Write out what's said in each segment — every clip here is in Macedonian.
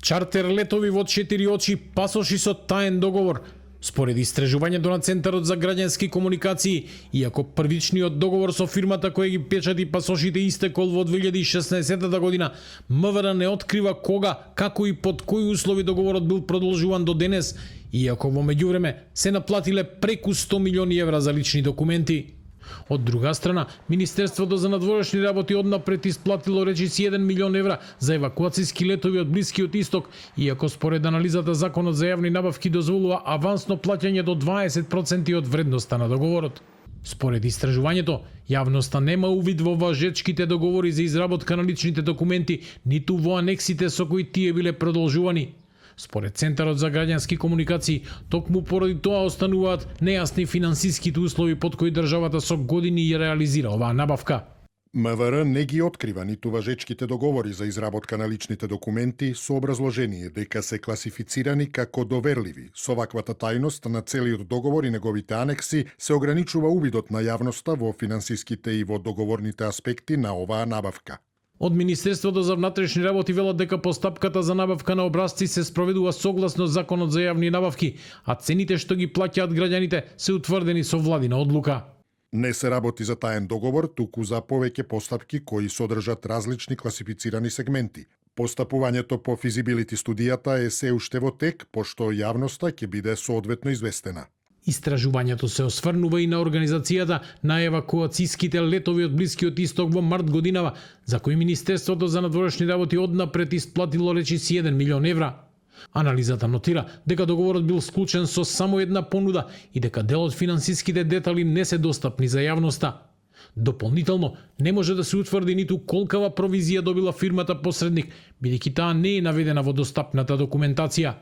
Чартер летови во 4 очи, пасоши со таен договор. Според истражувањето на Центарот за граѓански комуникации, иако првичниот договор со фирмата која ги печати пасошите истекол во 2016 година, МВР не открива кога, како и под кои услови договорот бил продолжуван до денес, иако во меѓувреме се наплатиле преку 100 милиони евра за лични документи. Од друга страна, Министерството за надворешни работи однапред исплатило речиси 1 милион евра за евакуацијски летови од Блискиот Исток, иако според анализата Законот за јавни набавки дозволува авансно плаќање до 20% од вредноста на договорот. Според истражувањето, јавноста нема увид во важечките договори за изработка на личните документи, ниту во анексите со кои тие биле продолжувани. Според Центарот за граѓански комуникации, токму поради тоа остануваат нејасни финансиските услови под кои државата со години ја реализира оваа набавка. МВР не ги открива ниту важечките договори за изработка на личните документи со образложение дека се класифицирани како доверливи. Со ваквата тајност на целиот договор и неговите анекси се ограничува увидот на јавноста во финансиските и во договорните аспекти на оваа набавка. Од Министерството за внатрешни работи велат дека постапката за набавка на образци се спроведува согласно Законот за јавни набавки, а цените што ги плаќаат граѓаните се утврдени со владина одлука. Не се работи за таен договор, туку за повеќе постапки кои содржат различни класифицирани сегменти. Постапувањето по физибилити студијата е се уште во тек, пошто јавноста ќе биде соодветно известена. Истражувањето се осврнува и на организацијата на евакуацијските летови од Блискиот Исток во март годинава, за кои Министерството за надворешни работи однапред исплатило речиси 1 милион евра. Анализата нотира дека договорот бил склучен со само една понуда и дека дел од финансиските детали не се достапни за јавноста. Дополнително, не може да се утврди ниту колкава провизија добила фирмата посредник, бидејќи таа не е наведена во достапната документација.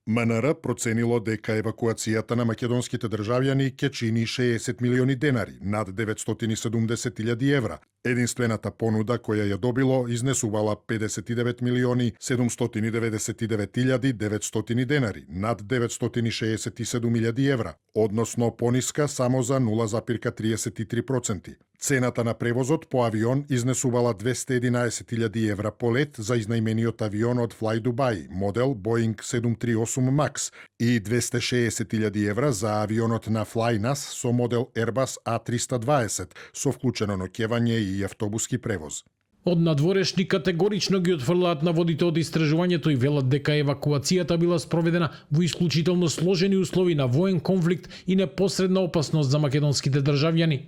МНР проценило дека евакуацијата на македонските државјани ќе чини 60 милиони денари, над 970.000 евра. Единствената понуда која ја добило изнесувала 59 милиони 799.900 денари, над 967.000 евра, односно пониска само за 0,33%. Цената на превозот по авион изнесувала 211.000 евра по лет за изнајмениот авион од Fly Dubai, модел Boeing 738 MAX, и 260.000 евра за авионот на Flynas со модел Airbus A320 со вклучено ноќевање и автобуски превоз. Од надворешни категорично ги отфрлаат наводите од истражувањето и велат дека евакуацијата била спроведена во исклучително сложени услови на воен конфликт и непосредна опасност за македонските државјани.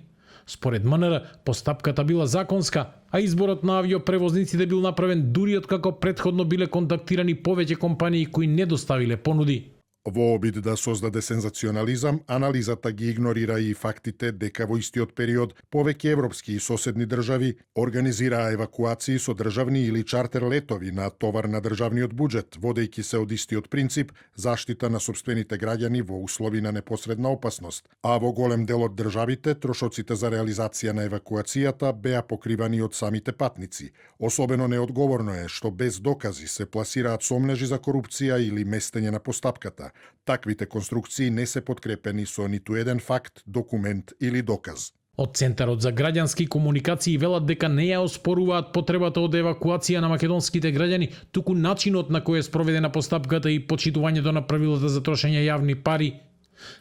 Според МНР, постапката била законска, а изборот на авиопревозниците бил направен дури откако претходно биле контактирани повеќе компании кои не доставиле понуди. Во обид да создаде сензационализам, анализата ги игнорира и фактите дека во истиот период повеќе европски и соседни држави организираа евакуации со државни или чартер летови на товар на државниот буџет, водејќи се од истиот принцип заштита на сопствените граѓани во услови на непосредна опасност. А во голем дел од државите трошоците за реализација на евакуацијата беа покривани од самите патници. Особено неодговорно е што без докази се пласираат сомнежи за корупција или местење на постапката. Таквите конструкции не се подкрепени со ниту еден факт, документ или доказ. Од Центарот за граѓански комуникации велат дека не ја оспоруваат потребата од евакуација на македонските граѓани, туку начинот на кој е спроведена постапката и почитувањето на правилата за трошење јавни пари.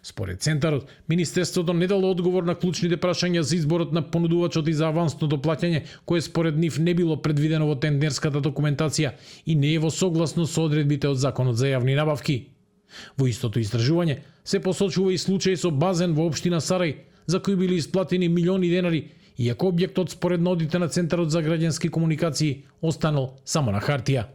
Според Центарот, Министерството не дало одговор на клучните прашања за изборот на понудувачот и за авансното плаќање, кое според нив не било предвидено во тендерската документација и не е во согласност со одредбите од Законот за јавни набавки. Во истото истражување се посочува и случај со базен во општина Сарај, за кој били исплатени милиони денари, иако објектот според нодите на Центарот за граѓански комуникации останал само на хартија.